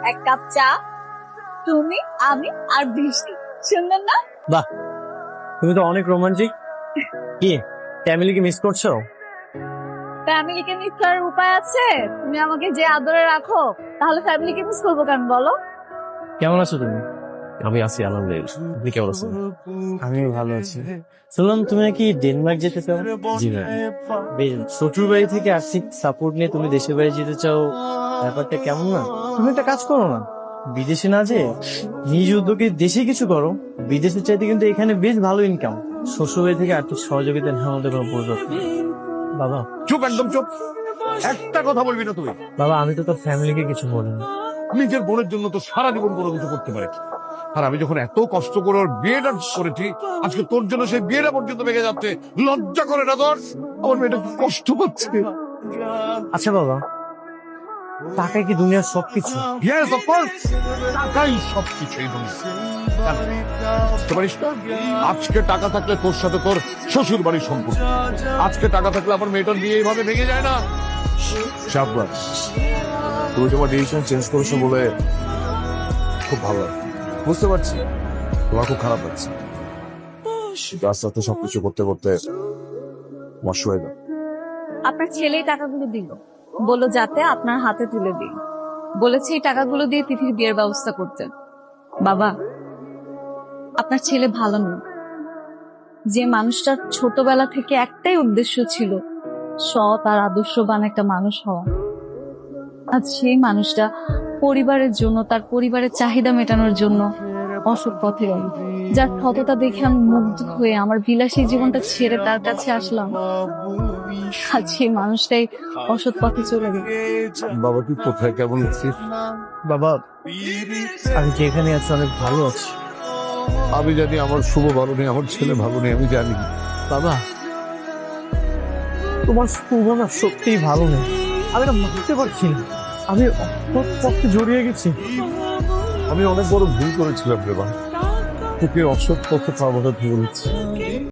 এক কাপ চা, তুমি, আমি আর বৃষ্টি। সুন্দর না? বাহ, তুমি তো অনেক রোমান্টিক। কি ফ্যামিলিকে মিস করছো? ফ্যামিলিকে মিস করার উপায় আছে? তুমি আমাকে যে আদরে রাখো, তাহলে ফ্যামিলিকে মিস করবো কেন বলো? কেমন আছো তুমি? আমি আছি আলহামদুলিল্লাহ। আপনি কেমন আছেন? আমিও ভালো আছি। শুনলাম তুমি নাকি ডেনমার্ক যেতে চাও? জি ভাই। বেশ, শ্বশুর বাড়ি থেকে আর্থিক সাপোর্ট নিয়ে তুমি দেশের বাড়ি যেতে চাও, ব্যাপারটা কেমন না? তুমি একটা কাজ করো না, বিদেশে না যে নিজ উদ্যোগে দেশে কিছু করো। বিদেশের চাইতে কিন্তু এখানে বেশ ভালো ইনকাম। শ্বশুর বাড়ি থেকে আর্থিক সহযোগিতা নেওয়ার মধ্যে কোনো পরিবর্তন নেই। বাবা, চুপ, একদম চুপ। একটা কথা বলবি না তুই। বাবা, আমি তো তোর ফ্যামিলিকে কিছু বলিনি। নিজের বোনের জন্য তো সারা জীবন কোনো কিছু করতে পারে। আর আমি যখন এত কষ্ট করে ওর বিয়েটা করেছি, আজকে তোর জন্য সেই বিয়েটা পর্যন্ত ভেঙে যাচ্ছে। লজ্জা করে না তোর? আমার মেয়েটা খুব কষ্ট পাচ্ছে। আচ্ছা বাবা, টাকায় কি দুনিয়ার সবকিছু? Yes, of course. টাকাই সবকিছু এই দুনিয়া। বুঝতে পারিস না? আজকে টাকা থাকলে তোর সাথে তোর শ্বশুর বাড়ির সম্পর্ক, আজকে টাকা থাকলে আমার মেয়েটার বিয়ে এইভাবে ভেঙে যায় না। শাবনাজ, তুমি তোমার ডিসিশন চেঞ্জ করেছো বলে খুব ভালো লাগে। বুঝতে পারছি তোমার খুব খারাপ লাগছে। আস্তে আস্তে সবকিছু করতে করতে তোমার শুয়ে যাও। আপনার ছেলেই টাকাগুলো দিল, বললো যাতে আপনার হাতে তুলে দিই। বলেছে এই টাকাগুলো দিয়ে তিথির বিয়ের ব্যবস্থা করতে। বাবা, আপনার ছেলে ভালো নয়। যে মানুষটার ছোটবেলা থেকে একটাই উদ্দেশ্য ছিল সৎ আর আদর্শবান একটা মানুষ হওয়া, আজ সেই মানুষটা পরিবারের জন্য, তার পরিবারের চাহিদা মেটানোর জন্য অসৎ পথে গেল। যার সততা দেখে আমি মুগ্ধ হয়ে আমার বিলাসী জীবনটা ছেড়ে তার কাছে আসলাম। আজ সেই মানুষটাই অসৎ পথে চলে গেল। বাবা, তুই কোথায়, কেমন আছিস? বাবা, আমি যেখানে আছি অনেক ভালো আছি। আমি জানি আমার শুভ ভালো নেই, আমার ছেলে ভালো নেই, আমি জানি। বাবা, তোমার শুভ না সত্যিই ভালো নেই। আমি না মানতে পারছি না, আমি অসৎ পথে জড়িয়ে গেছি। আমি অনেক বড় ভুল করেছিলাম রে মা, তোকে অসৎ পথে পাওয়াটা ভুল হচ্ছে।